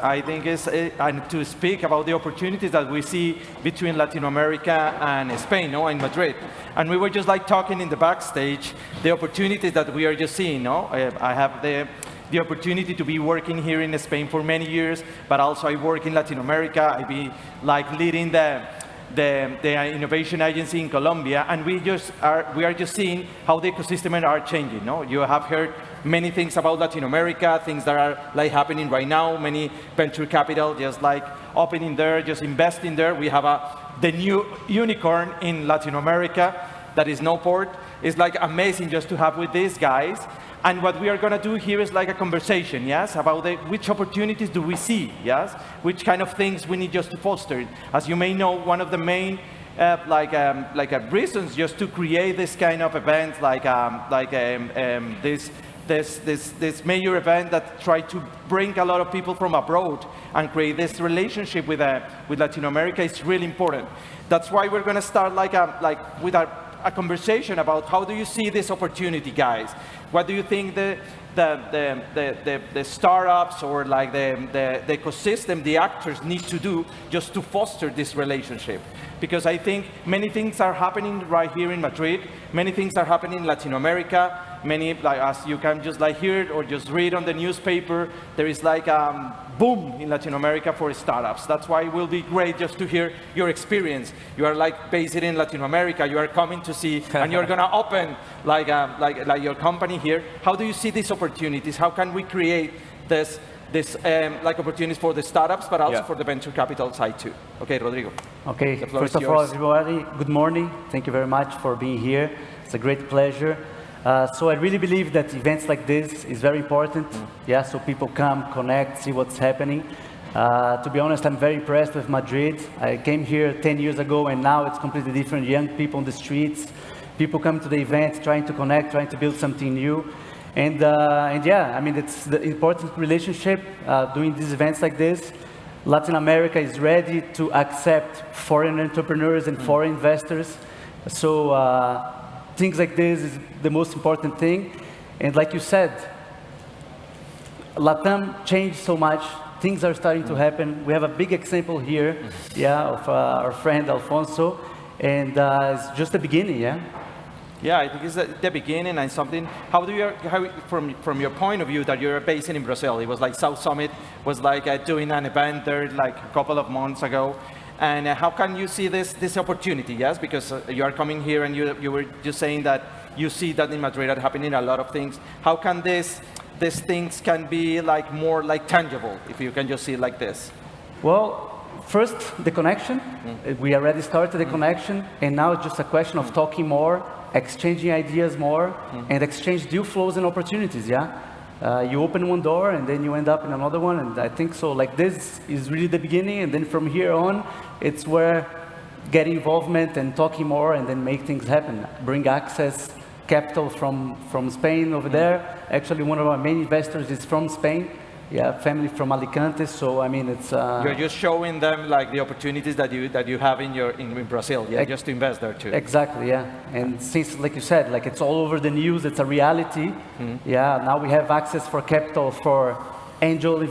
I think is and to speak about the opportunities that we see between Latin America and Spain, no, in Madrid. And we were just like talking in the backstage, the opportunities that we are just seeing, no? I have the opportunity to be working here in Spain for many years, but also I work in Latin America. I be like leading the innovation agency in Colombia, and we are just seeing how the ecosystem are changing. No, you have heard many things about Latin America, things that are like happening right now. Many venture capital just like opening there, just investing there. We have the new unicorn in Latin America that is Noport. It's like amazing just to have with these guys. And what we are going to do here is like a conversation, yes, about which opportunities do we see, yes, which kind of things we need just to foster. As you may know, one of the main reasons just to create this kind of event, this major event that try to bring a lot of people from abroad and create this relationship with Latin America is really important. That's why we're going to start with a conversation about how do you see this opportunity, guys? What do you think the startups or like the ecosystem, the actors need to do just to foster this relationship? Because I think many things are happening right here in Madrid. Many things are happening in Latin America. Many, like as you can just like hear it or just read on the newspaper, there is like a boom in Latin America for startups. That's why it will be great just to hear your experience. You are like based in Latin America. You are coming to see, and you're gonna open like your company here. How do you see these opportunities? How can we create this like opportunities for the startups, but also for the venture capital side too? Okay, Rodrigo. Okay, first of all, everybody, good morning. Thank you very much for being here. It's a great pleasure. So I really believe that events like this is very important. Yeah, so people come, connect, see what's happening. To be honest, I'm very impressed with Madrid. I came here 10 years ago, and now it's completely different. Young people on the streets, people come to the event, trying to connect, trying to build something new. And yeah, I mean, it's the important relationship doing these events like this. Latin America is ready to accept foreign entrepreneurs and foreign investors. So things like this is the most important thing. And like you said, Latam changed so much. Things are starting to happen. We have a big example here, of our friend Alfonso. And it's just the beginning, Yeah, I think it's the beginning and something. How from your point of view that you're based in Brazil, it was like South Summit was like doing an event there like a couple of months ago. And how can you see this opportunity? Yes, because you are coming here and you were just saying that you see that in Madrid are happening a lot of things. How can these things can be like more like tangible if you can just see it like this? Well, first the connection. We already started the connection, and now it's just a question of talking more, exchanging ideas more, and exchange deal flows and opportunities. You open one door and then you end up in another one, and I think so like this is really the beginning, and then from here on it's where getting involvement and talking more and then make things happen. Bring access, capital from Spain over there. Actually, one of our main investors is from Spain. Family from Alicante, so I mean it's... You're just showing them like the opportunities that you have in Brazil, just to invest there too. Exactly, and since, like you said, like it's all over the news, it's a reality. Now we have access for capital for angel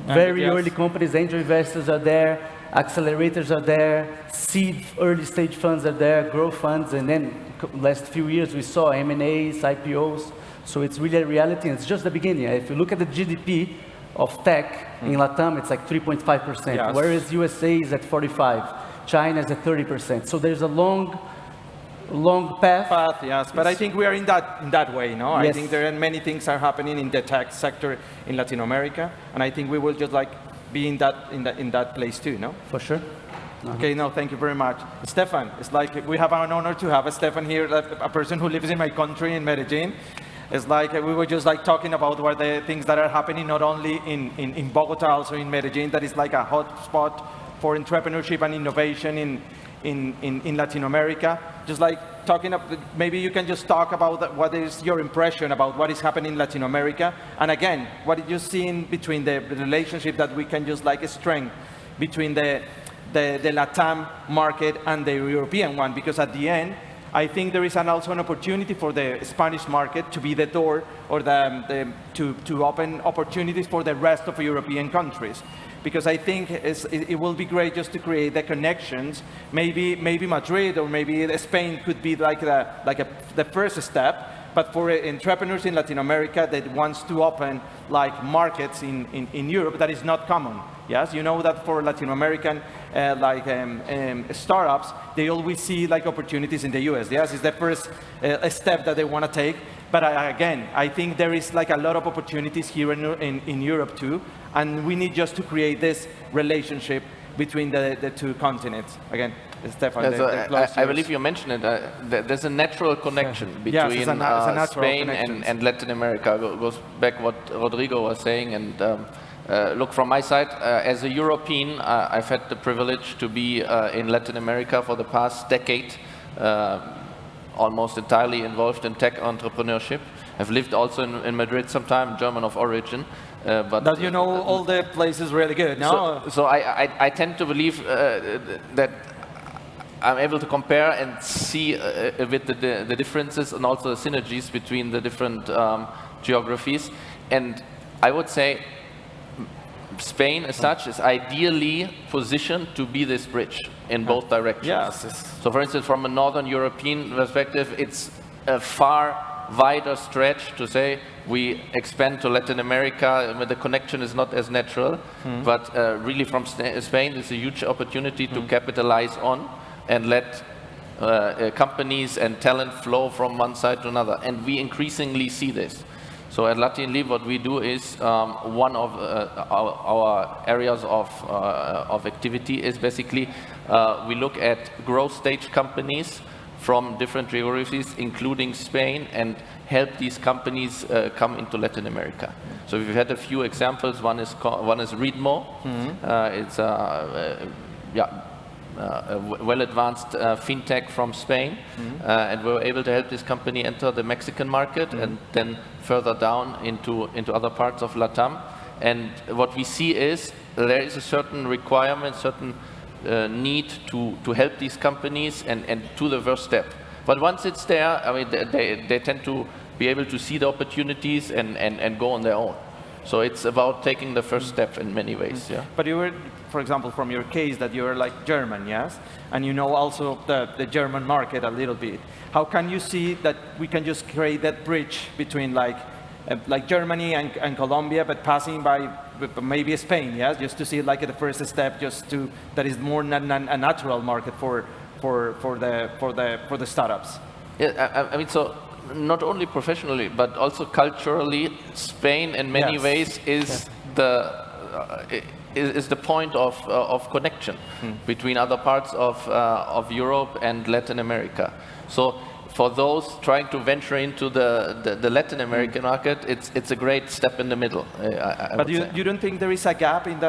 very early companies, angel investors are there, accelerators are there, seed early stage funds are there, growth funds, and then last few years we saw M&As, IPOs. So it's really a reality, and it's just the beginning. If you look at the GDP of tech in Latam, it's like 3.5%, whereas USA is at 45%, China is at 30%. So there's a long path. Yes, but I think we are in that way, no? Yes. I think there are many things are happening in the tech sector in Latin America, and I think we will just like be in that place too, no? For sure. Okay, no, thank you very much. Stefan, it's like we have an honor to have a Stefan here, a person who lives in my country, in Medellin. It's like we were just like talking about what the things that are happening not only in Bogota, also in Medellin, that is like a hot spot for entrepreneurship and innovation in Latin America. Just like talking, maybe you can just talk about what is your impression about what is happening in Latin America, and again, what did you see in between the relationship that we can just like strengthen between the Latam market and the European one, because at the end, I think there is also an opportunity for the Spanish market to be the door or to open opportunities for the rest of European countries. Because I think it will be great just to create the connections. Maybe Madrid or maybe Spain could be like the first step. But for entrepreneurs in Latin America that wants to open like markets in Europe, that is not common. Yes, you know that for Latin American startups, they always see like opportunities in the US. Yes, it's the first step that they want to take. But again, I think there is like a lot of opportunities here in Europe too, and we need just to create this relationship between the two continents. Again, Stefan, I believe you mentioned it. There's a natural connection between Spain and Latin America. Goes back what Rodrigo was saying, and look, from my side, as a European, I've had the privilege to be in Latin America for the past decade, almost entirely involved in tech entrepreneurship. I've lived also in Madrid sometime, German of origin. But that you know all the places really good, no? So I tend to believe that I'm able to compare and see a bit the differences and also the synergies between the different geographies. And I would say Spain as such is ideally positioned to be this bridge in both directions. Yes. So for instance, from a Northern European perspective, it's a far wider stretch to say we expand to Latin America, where the connection is not as natural, but really from Spain is a huge opportunity to capitalize on and let companies and talent flow from one side to another. And we increasingly see this. So at Latin Leap, what we do is one of our areas of activity is basically we look at growth stage companies from different geographies, including Spain, and help these companies come into Latin America. So we've had a few examples. One is Readmo. It's a well-advanced fintech from Spain, and we were able to help this company enter the Mexican market and then further down into other parts of Latam. And what we see is there is a certain requirement, certain need to help these companies and to the first step. But once it's there, I mean, they tend to be able to see the opportunities and go on their own. So it's about taking the first step in many ways. Yeah. But you were, for example, from your case that you're like German, yes? And you know also the German market a little bit. How can you see that we can just create that bridge between like Germany and Colombia, but passing by maybe Spain, yes? Just to see like the first step, just to, that is more a natural market for the startups. Yeah, I mean, so not only professionally, but also culturally, Spain in many ways is the point of connection between other parts of Europe and Latin America. So for those trying to venture into the Latin American market, it's a great step in the middle. But you don't think there is a gap in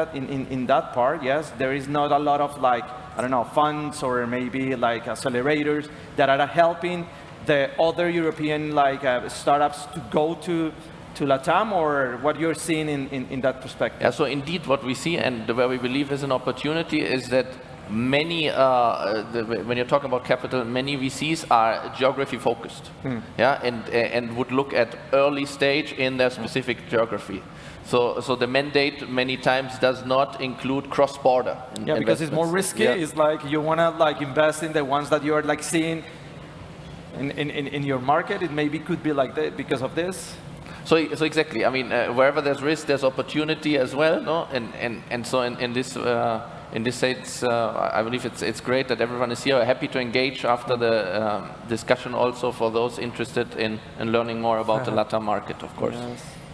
that part? Yes, there is not a lot of like, I don't know, funds or maybe like accelerators that are helping the other European like startups to go to Latam, or what you're seeing in that perspective? Yeah, so indeed what we see and where we believe is an opportunity is that many, when you're talking about capital, many VCs are geography focused, and would look at early stage in their specific geography. So the mandate many times does not include cross-border. Yeah, because it's more risky. Yeah. It's like you want to like invest in the ones that you are like seeing in your market. It maybe could be like that because of this. So exactly. I mean, wherever there's risk, there's opportunity as well, no? And so in this sense, I believe it's great that everyone is here. Happy to engage after the discussion. Also for those interested in learning more about the Latam market, of course.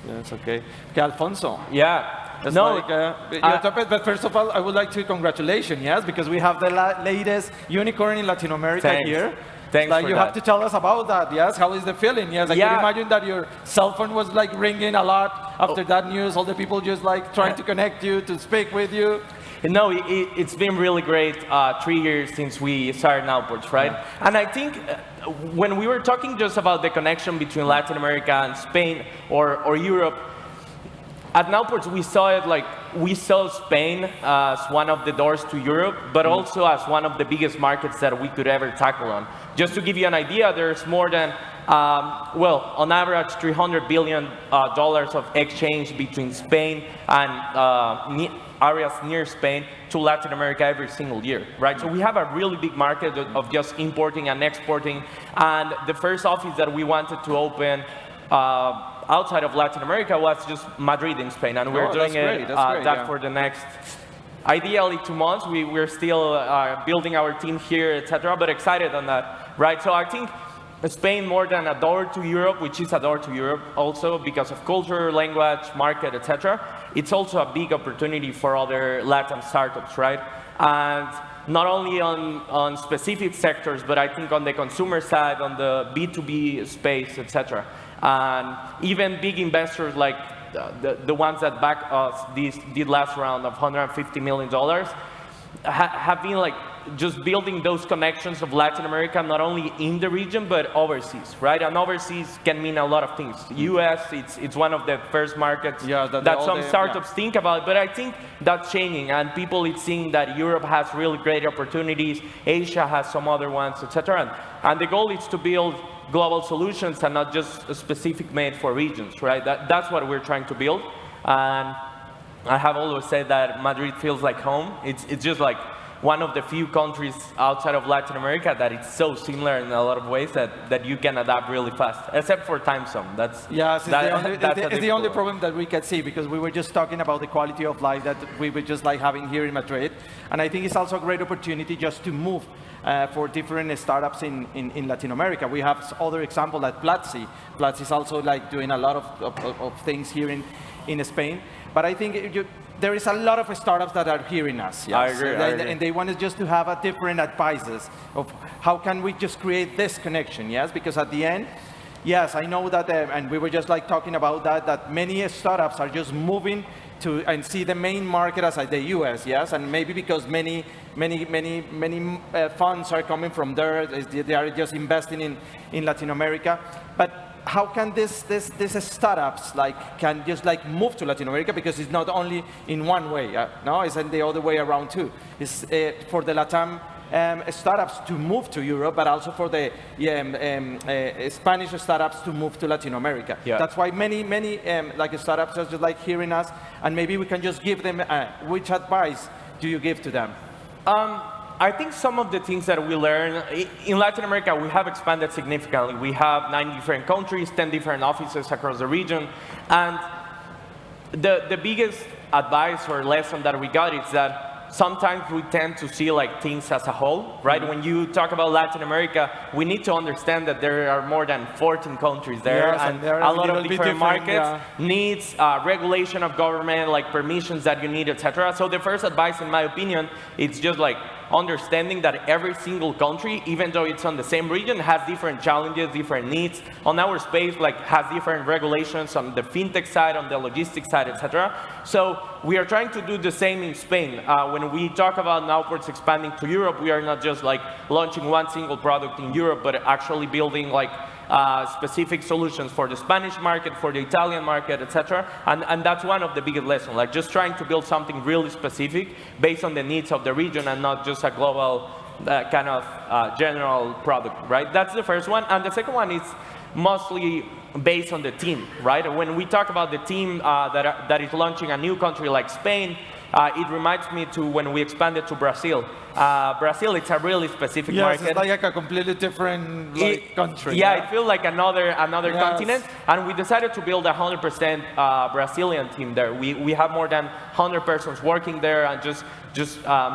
Yes. Okay. Okay, Alfonso. Yeah. That's but first of all, I would like to congratulate, yes, because we have the latest unicorn in Latin America here. Thanks like for you that. have to tell us about that, yes? How is the feeling? Yes, I can imagine that your cell phone was like ringing a lot after that news. All the people just like trying to connect you, to speak with you. No, it's been really great 3 years since we started Nowports, right? Yeah. And I think when we were talking just about the connection between Latin America and Spain or Europe, at Nowports, we saw it like, we saw Spain as one of the doors to Europe, but also as one of the biggest markets that we could ever tackle on. Just to give you an idea, there's more than, well, on average, $300 billion of exchange between Spain and areas near Spain to Latin America every single year, right? So we have a really big market of just importing and exporting. And the first office that we wanted to open outside of Latin America was just Madrid in Spain, and we're doing that for the next, ideally 2 months. We're still building our team here, etc., but excited on that, right? So I think Spain more than a door to Europe, which is a door to Europe also because of culture, language, market, etc. It's also a big opportunity for other Latin startups, right? And not only on specific sectors, but I think on the consumer side, on the B2B space, etc. And even big investors like the ones that back us did last round of $150 million have been like just building those connections of Latin America, not only in the region, but overseas, right? And overseas can mean a lot of things. US, it's one of the first markets that some startups think about, but I think that's changing, and people it's seeing that Europe has really great opportunities, Asia has some other ones, etc. And the goal is to build global solutions and not just a specific made for regions, right? That's what we're trying to build. And I have always said that Madrid feels like home. It's just like one of the few countries outside of Latin America that it's so similar in a lot of ways that you can adapt really fast, except for time zone. It's the only problem that we can see, because we were just talking about the quality of life that we were just like having here in Madrid. And I think it's also a great opportunity just to move for different startups in Latin America. We have other examples like Platzi. Platzi is also like doing a lot of things here in Spain. But I think there is a lot of startups that are hearing us. Yes? I agree. And they want us just to have a different advices of how can we just create this connection, yes? Because at the end, yes, I know that, and we were just like talking about that many startups are just moving to and see the main market as the US, yes? And maybe because many funds are coming from there, they are just investing in Latin America. But how can these startups can just move to Latin America, because it's not only in one way, no, it's in the other way around too. It's for the Latam startups to move to Europe, but also for the Spanish startups to move to Latin America. Yeah. That's why many startups are just hearing us, and maybe we can just give them which advice do you give to them? I think some of the things that we learn in Latin America, we have expanded significantly. We have 9 different countries, 10 different offices across the region. And the biggest advice or lesson that we got is that sometimes we tend to see things as a whole, right? When you talk about Latin America, we need to understand that there are more than 14 countries there, and a lot of different markets, needs, regulation of government, permissions that you need, etc. So the first advice, in my opinion, it's just understanding that every single country, even though it's on the same region, has different challenges, different needs. On our space, has different regulations on the fintech side, on the logistics side, etc. So we are trying to do the same in Spain. When we talk about Nowports expanding to Europe, we are not just launching one single product in Europe, but actually building specific solutions for the Spanish market, for the Italian market, etc. And that's one of the biggest lessons, just trying to build something really specific based on the needs of the region and not just a global kind of general product, right? That's the first one. And the second one is mostly based on the team, right? When we talk about the team that is launching a new country like Spain, it reminds me to when we expanded to Brazil. Brazil, it's a really specific market. It's like a completely different country. Yeah, it feels like another continent. And we decided to build a 100% Brazilian team there. We have more than 100 persons working there and just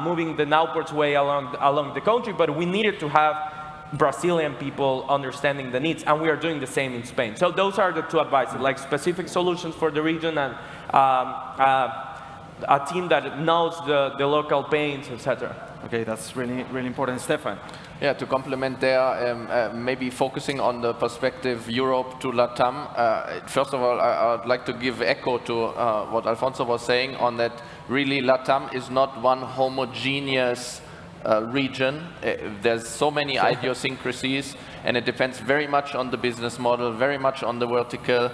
moving the Nowports way along the country. But we needed to have Brazilian people understanding the needs, and we are doing the same in Spain. So those are the two advices, specific solutions for the region and a team that knows the local pains, etc. Okay, that's really, really important. Stefan? Yeah, to complement there, maybe focusing on the perspective Europe to Latam. First of all, I would like to give echo to what Alfonso was saying on that really Latam is not one homogeneous region. There's so many idiosyncrasies, and it depends very much on the business model, very much on the vertical,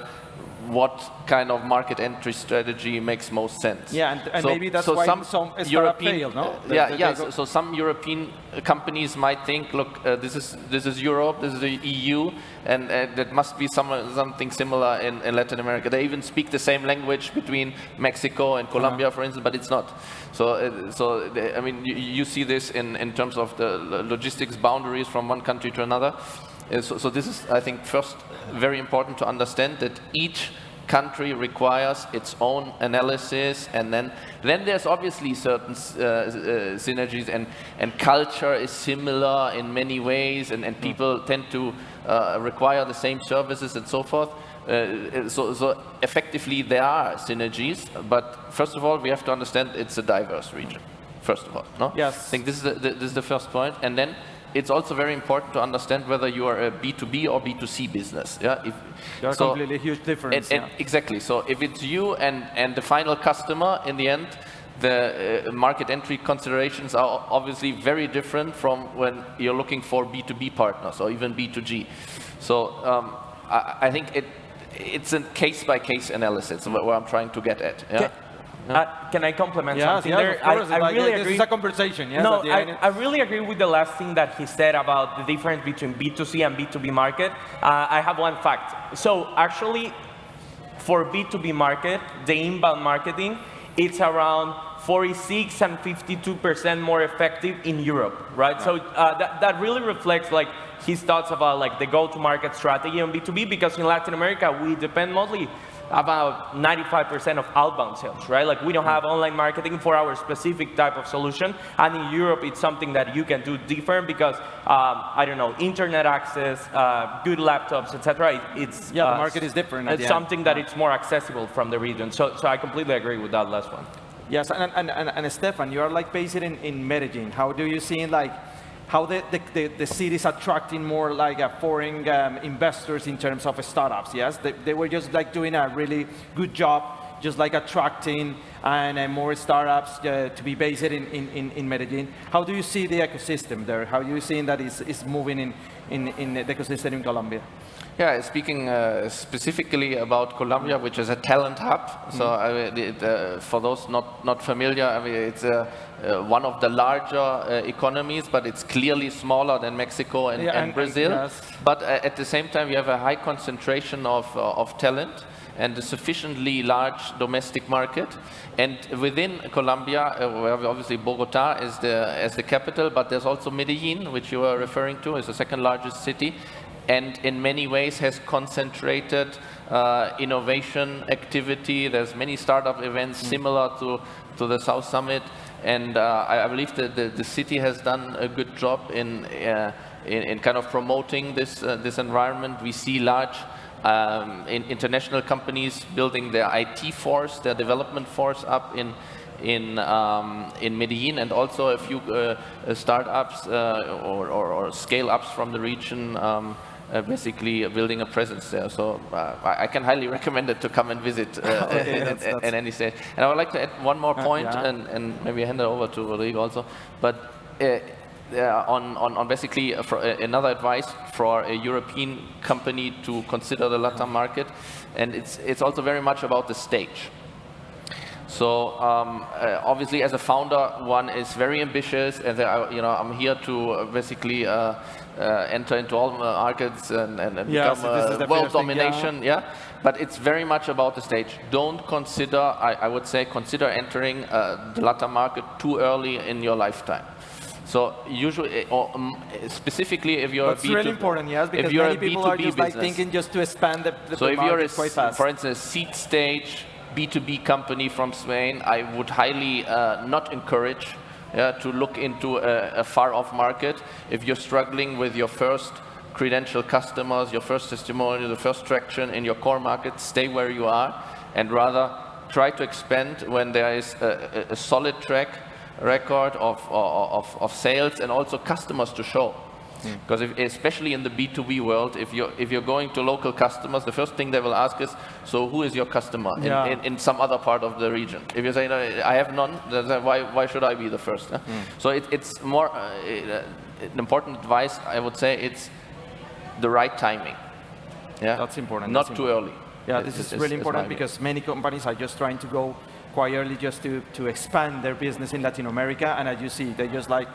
what kind of market entry strategy makes most sense. Yeah, and maybe that's why some startups fail, no? So some European companies might think, look, this is Europe, this is the EU, and that must be something similar in Latin America. They even speak the same language between Mexico and Colombia, for instance, but it's not. So I mean, you see this in terms of the logistics boundaries from one country to another. So this is, I think, first very important to understand that each country requires its own analysis, and then there's obviously certain synergies, and culture is similar in many ways, and people tend to require the same services and so forth. So effectively there are synergies, but first of all we have to understand it's a diverse region. First of all, no? Yes. I think this is the first point, and then it's also very important to understand whether you are a B2B or B2C business. Yeah, there's completely huge difference. Exactly. So if it's you and the final customer, in the end, the market entry considerations are obviously very different from when you're looking for B2B partners or even B2G. So I think it's a case-by-case analysis where I'm trying to get at. Yeah. Can I complement something there? I really agree. This is a conversation. Yes, no, I really agree with the last thing that he said about the difference between B2C and B2B market. I have one fact. So actually, for B2B market, the inbound marketing, it's around 46 and 52% more effective in Europe, right? So that really reflects like his thoughts about like the go-to-market strategy on B2B, because in Latin America, we depend mostly about 95% of outbound sales, right? Like we don't have online marketing for our specific type of solution. And in Europe, it's something that you can do different because, I don't know, internet access, good laptops, etc. It's the market is different. It's something that it's more accessible from the region. So I completely agree with that last one. Yes, and Stefan, you are like based in Medellin. How do you see like how the city is attracting more like foreign investors in terms of startups? Yes, they were just like doing a really good job, just like attracting and more startups to be based in Medellin. How do you see the ecosystem there? How are you seeing that is moving in the ecosystem in Colombia? Yeah, speaking specifically about Colombia, which is a talent hub. So for those not familiar, I mean, it's one of the larger economies, but it's clearly smaller than Mexico and Brazil. Yes. But at the same time, you have a high concentration of talent and a sufficiently large domestic market. And within Colombia, obviously Bogota is the capital, but there's also Medellin, which you were referring to, is the second largest city, and in many ways has concentrated innovation activity. There's many startup events similar to the South Summit, and I believe that the city has done a good job in kind of promoting this environment. We see large international companies building their IT force, their development force up in Medellin, and also a few startups or scale-ups from the region basically building a presence there. So I can highly recommend it to come and visit at any stage. And I would like to add one more point, and maybe hand it over to Rodrigo also. But on basically another advice for a European company to consider the Latam market, and it's also very much about the stage. So obviously, as a founder, one is very ambitious, and I'm here to basically enter into all markets and become world domination. Yeah, but it's very much about the stage. Don't consider, I would say, consider entering the Latam market too early in your lifetime. So usually, or specifically, if you're that's really important, yes, because many people are just like thinking just to expand the market quite fast. For instance, seed stage B2B company from Spain, I would highly not encourage to look into a far-off market. If you're struggling with your first credential customers, your first testimonial, the first traction in your core market, stay where you are, and rather try to expand when there is a solid track record of sales and also customers to show. Because especially in the B2B world, if you're going to local customers, the first thing they will ask is, so who is your customer in some other part of the region? If you say, no, I have none, then why should I be the first? So it's more an important advice, I would say, it's the right timing. Yeah, that's important. Not too early. Yeah, this is really important because many companies are just trying to go quietly just to expand their business in Latin America, and as you see, they just like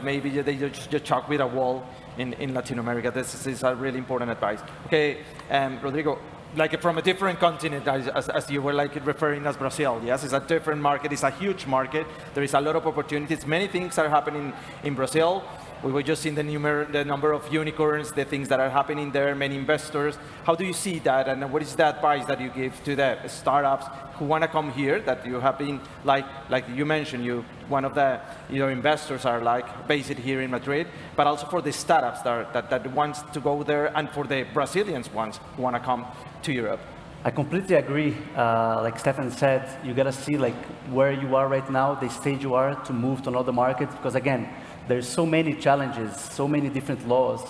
maybe they just chalk with a wall in Latin America. This is a really important advice. Okay, Rodrigo, like from a different continent, as you were like referring as Brazil, yes, it's a different market, it's a huge market, there is a lot of opportunities, many things are happening in Brazil. We were just seeing the number of unicorns, the things that are happening there, many investors. How do you see that, and what is the advice that you give to the startups who want to come here, that you have been, like you mentioned, one of your investors are like based here in Madrid, but also for the startups that wants to go there, and for the Brazilians ones who want to come to Europe? I completely agree. Like Stefan said, you got to see like where you are right now, the stage you are to move to another market, because again, there's so many challenges, so many different laws.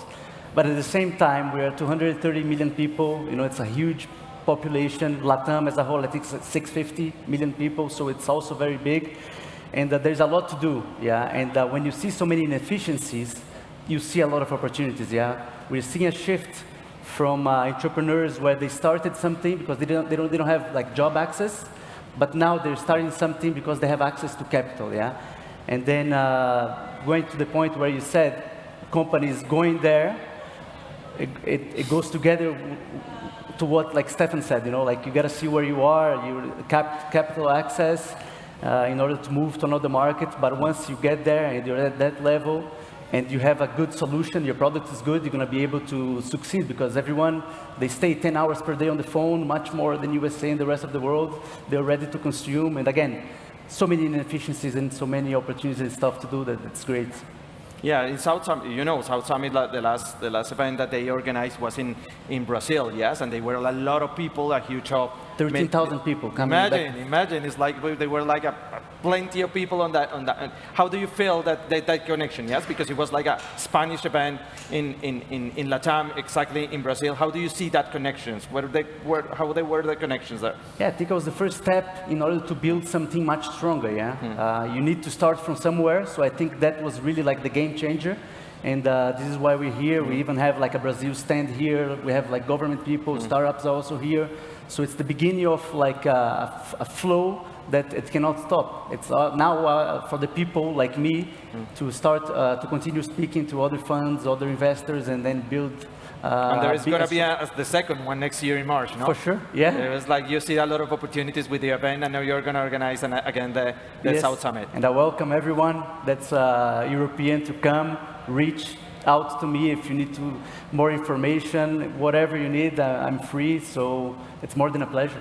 But at the same time, we are 230 million people. You know, it's a huge population. Latam as a whole, I think it's 650 million people, so it's also very big. And there's a lot to do, yeah? And when you see so many inefficiencies, you see a lot of opportunities, yeah? We're seeing a shift from entrepreneurs where they started something because they don't have like job access, but now they're starting something because they have access to capital, yeah? And then going to the point where you said companies going there, it goes together to what like Stefan said, you know, like you got to see where you are, you capital access in order to move to another market. But once you get there and you're at that level and you have a good solution, your product is good, you're going to be able to succeed, because everyone, they stay 10 hours per day on the phone, much more than USA and the rest of the world. They're ready to consume. And again, so many inefficiencies and so many opportunities and stuff to do that it's great. Yeah, in South Summit, you know, South Summit, the last event that they organized was in Brazil, yes, and they were a lot of people, a huge 13,000 people coming. Imagine, it's like they were like plenty of people on that. How do you feel that connection? Yes, because it was like a Spanish event in Latam, exactly in Brazil. How do you see that connections? How were the connections there? Yeah, I think it was the first step in order to build something much stronger. Yeah, you need to start from somewhere. So I think that was really like the game changer. And this is why we're here. We even have like a Brazil stand here. We have like government people, startups are also here. So it's the beginning of like a flow that it cannot stop. It's now for the people like me to start to continue speaking to other funds, other investors, and then build. And there is going to be the second one next year in March, no? For sure, yeah. It was like you see a lot of opportunities with the event, and now you're going to organize again the yes. South Summit. And I welcome everyone that's European to come, reach out to me if you need more information, whatever you need, I'm free, so it's more than a pleasure.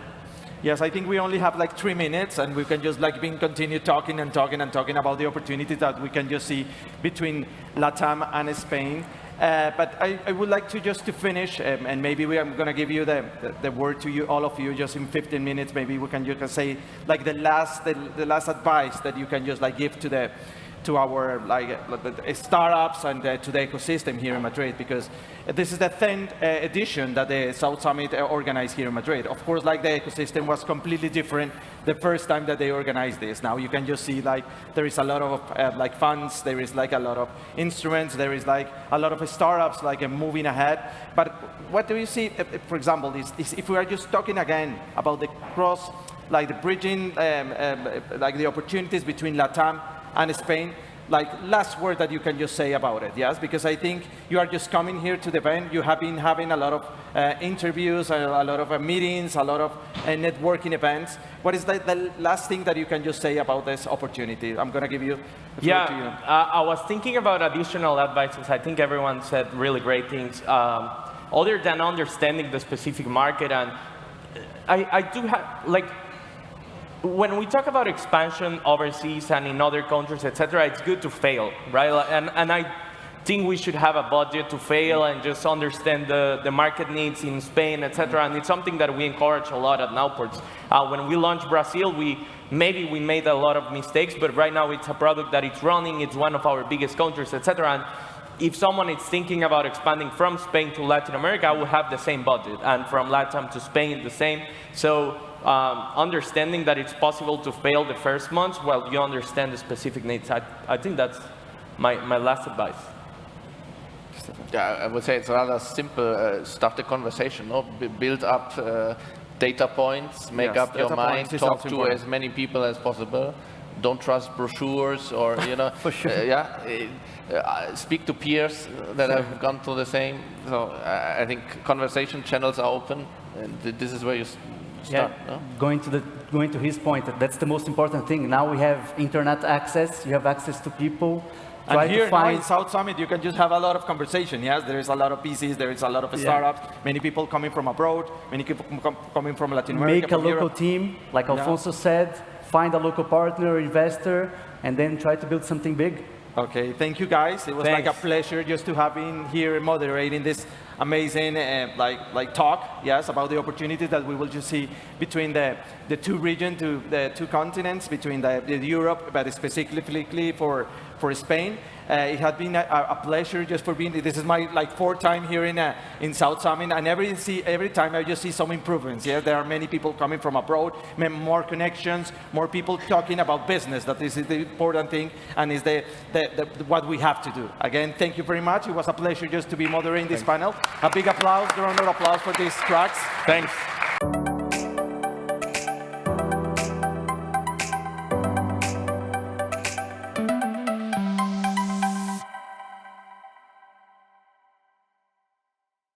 Yes, I think we only have like 3 minutes, and we can just like continue talking about the opportunities that we can just see between Latam and Spain. But I would like to just to finish, and maybe I'm going to give you the word to you, all of you, just in 15 minutes. Maybe we can just say like the last advice that you can just like give to our startups and to the ecosystem here in Madrid, because this is the 10th edition that the South Summit organized here in Madrid. Of course, like the ecosystem was completely different the first time that they organized this. Now you can just see like there is a lot of like funds, there is like a lot of instruments, there is like a lot of startups like moving ahead. But what do you see, for example, is if we are just talking again about the like the bridging, like the opportunities between Latam and Spain, like last word that you can just say about it, yes? Because I think you are just coming here to the event, you have been having a lot of interviews, a lot of meetings, a lot of networking events. What is the last thing that you can just say about this opportunity? I'm going to give you the floor to you. I was thinking about additional advices. I think everyone said really great things. Other than understanding the specific market, and I do have, like, when we talk about expansion overseas and in other countries, etc., it's good to fail, right? And I think we should have a budget to fail and just understand the market needs in Spain, etc. And it's something that we encourage a lot at Nowports. When we launched Brazil, maybe we made a lot of mistakes, but right now it's a product that it's running. It's one of our biggest countries, etc. And if someone is thinking about expanding from Spain to Latin America, I will have the same budget, and from Latam to Spain, the same. So understanding that it's possible to fail the first months while you understand the specific needs. I think that's my last advice. Yeah, I would say it's rather simple. Start the conversation, no? Build up data points, make up your mind, talk to as many people as possible. Don't trust brochures or, you know, For sure. speak to peers that have gone through the same. So I think conversation channels are open, and this is where you start. No? Going to his point, that's the most important thing. Now we have internet access, you have access to people. And here now in South Summit, you can just have a lot of conversation. Yes, there is a lot of PCs, there is a lot of startups, many people coming from abroad, many people coming from Latin America. Make a local team, like Alfonso said, find a local partner, investor, and then try to build something big. Okay, thank you guys. It was like a pleasure just to have been here moderating this amazing talk, yes, about the opportunities that we will just see between the two regions, the two continents, between the Europe, but specifically for Spain. It has been a pleasure just for being. This is my fourth time here in South Summit, and every time I just see some improvements. Yeah, there are many people coming from abroad, more connections, more people talking about business. That is the important thing, and is what we have to do. Again, thank you very much. It was a pleasure just to be moderating this panel. A big applause, round of applause for these tracks. Thanks.